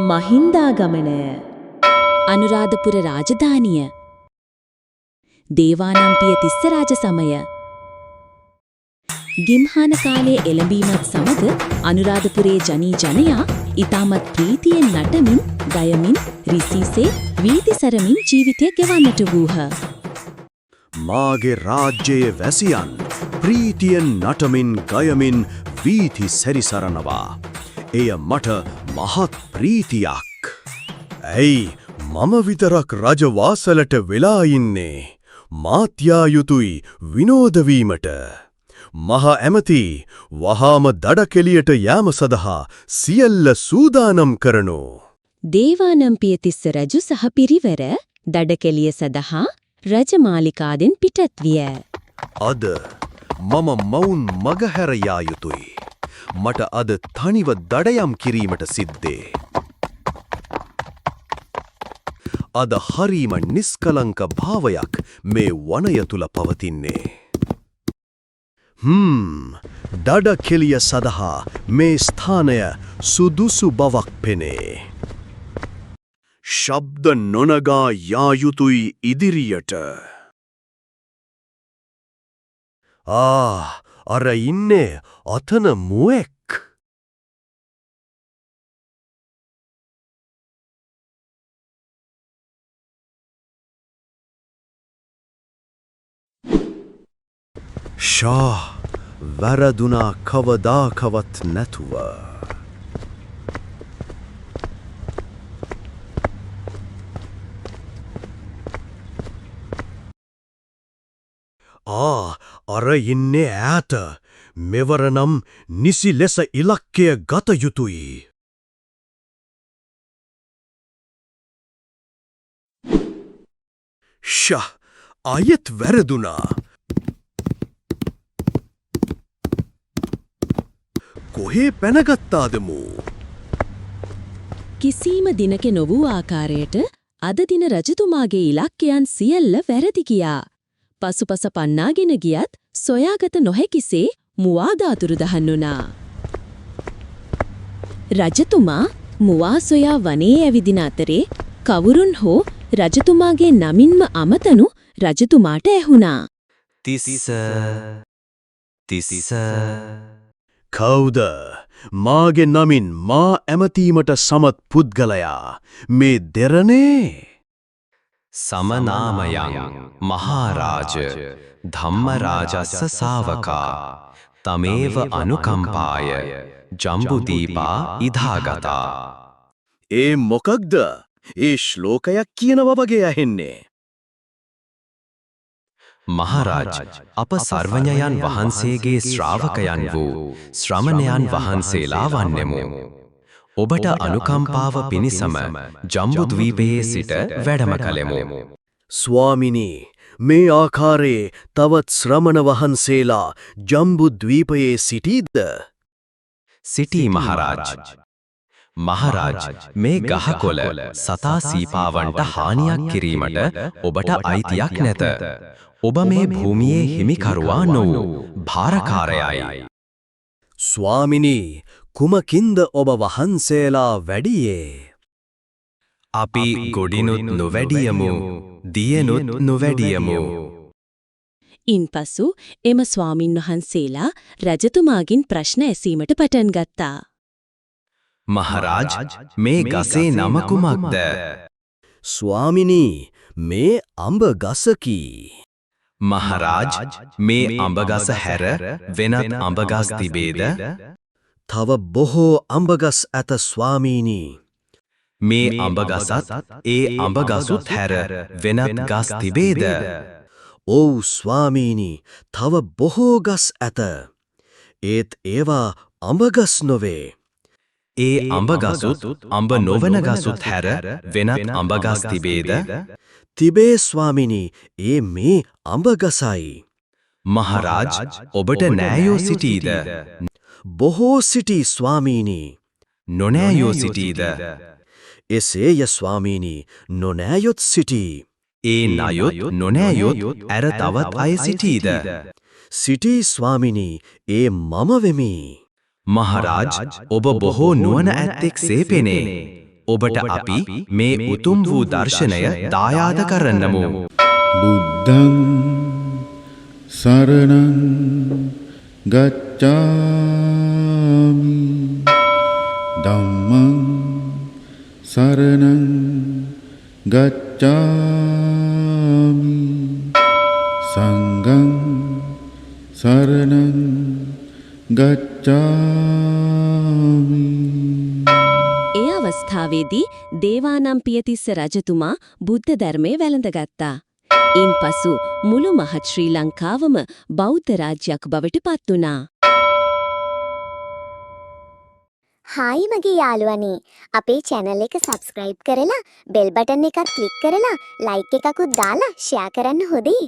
මහින්දාගමනය අනුරාධපුර රාජධානිය දේවානම්පිය තිස්සරාජ සමය ගිම්හාන කාලයේ එළඹීමත් සමග අනුරාධපුරයේ ජනී ජනයා ඉතාමත් ප්‍රීතියෙන් නටමින් ගයමින් රිසීසේ වීථි සරමින් ජීවිතය ගෙවන්නට වූහ. මාගේ රාජ්‍යයේ වැසියන් ප්‍රීතියෙන් නටමින් ගයමින් වීථි සැරිසරනවා. එය මට මහත් ප්‍රීතියක්. ඇයි මම විතරක් රජවාසලට වෙලා ඉන්නේ? මාත් යා යුතුයි විනෝද වීමට. මහ ඇමති වහාම දඩකෙලියට යාම සඳහා සියල්ල සූදානම් කරනු. දේවානම්පිය තිස්ස රජු සහ පිරිවර දඩකෙලිය සඳහා රජමාලිකාවෙන් පිටත් විය. අද මම මවුන් මගහැර යා යුතුයි. මට අද තනිව දඩයම් කිරීමට සිද්දේ. අද හරීම නිස්කලංක භාවයක් මේ වනය තුල පවතින්නේ. දඩකෙලිය සඳහා මේ ස්ථානය සුදුසු බවක් පෙනේ. ශබ්ද නොනගා යා යුතුයි ඉදිරියට. අර ඉන්නේ අතන මුවෙක්. ෂා වැරදුනා කවදාකවත් නැතුව. අර ඉන්නේ ඈත. මෙවර නම් නිසි ලෙස ඉලක්කය ගත යුතුයි. අයත් වැරදුනා. කොහේ පැනගත්තාද මූ? කිසිම දිනක නොවූ ආකාරයට අද දින රජතුමාගේ ඉලක්කයන් සියල්ල වැරදි ගියා. පසුපස පන්නාගෙන ගියත් සොයාගත නොහැකිසේ මුවා දාතුරුදහන් වුණා. රජතුමා මුවා සොයා වනයේ ඇවිදින අතරේ කවුරුන් හෝ රජතුමාගේ නමින්ම අමතනු රජතුමාට ඇහුණා. තිස්ස කවුද? මාගේ නමින් මා ඇමතීමට සමත් පුද්ගලයා මේ දෙරණේ? සමනාමයන් මහරාජ ධම්මරාජස්ස ශාවකා තමේව අනුකම්පාය ජම්බුදීපා ඉදාගතා. ඒ මොකක්ද? ඒ ශ්ලෝකයක් කියනවා වගේ ඇහෙන්නේ. මහරාජ අප සර්වඥයන් වහන්සේගේ ශ්‍රාවකයන් වූ ශ්‍රමණයන් වහන්සේලා වන්නෙමු. ඔබට අනුකම්පාව පිණිසම ජම්බුද්වීපයේ සිට වැඩම කළෙමු. ස්වාමිනී, මේ ආකාරයේ තවත් ශ්‍රමණ වහන්සේලා ජම්බුද්වීපයේ සිටීද? සිටී මහරාජ. මහරාජ මේ ගහකොළ සතා සීපාවන්ට හානියක් කිරීමට ඔබට අයිතියක් නැත. ඔබ මේ භූමියේ හිමිකරුවා නොවූ භාරකාරයයි. ස්වාමිනී, කුමකින්ද ඔබ වහන්සේලා වැඩියේ? අපි ගොඩිනුත් නොවැඩියමු, දියනුත් නොවැඩියමු. ඉන්පසු එම ස්වාමින් වහන්සේලා රජතුමාගෙන් ප්‍රශ්න ඇසීමට පටන් ගත්තා. මහරාජ මේ ගසේ නම කුමක්ද? ස්වාමිනී, මේ අඹ ගසකි. මහරාජ මේ අඹගස හැර වෙනත් අඹගස් තිබේද? තව බොහෝ අඹගස් ඇත ස්වාමීනී. මේ අඹගසත් ඒ අඹගසුත් හැර වෙනත් ගස් තිබේද? ඔව් ස්වාමීනී, තව බොහෝ ගස් ඇත. ඒත් ඒවා අඹගස් නොවේ. ඒ අඹගසුත් අඹ නොවන ගසුත් හැර වෙනත් අඹගස් තිබේද? තිබේ ස්වාමිනී, ඒ මේ අඹගසයි. මහරාජ ඔබට නෑයෝ සිටීද? බොහෝ සිටී ස්වාමීනී. නොනෑයෝ සිටීද? එසේය ස්වාමීනී, නොනෑයොත් සිටී. ඒ නයොත් නොනෑයොත් ඇර තවත් අය සිටීද? සිටී ස්වාමිනී, ඒ මම වෙමි. මහරාජ ඔබ බොහෝ නුවණ ඇත්තෙක් සේ පෙනේ. ඔබට අපි මේ උතුම් වූ දර්ශනය දායාද කරන්නමු. බුද්ධං සරණං ගච්ඡාමි ධම්මං සරණං ගච්ඡාමි සංඝං සරණං ගච්ඡාමි. ඒ අවස්ථාවේදී දේවානම්පියතිස්ස රජතුමා බුද්ධ ධර්මය වැළඳගත්තා. ඉන්පසු මුළු මහත් ශ්‍රී ලංකාවම බෞද්ධ රාජ්‍යයක් බවට පත් වුණා. හායි මගේ යාළුවනේ, අපේ channel එක subscribe කරලා bell button එකත් click කරලා like එකකුත් දාලා share කරන්න හොදේ.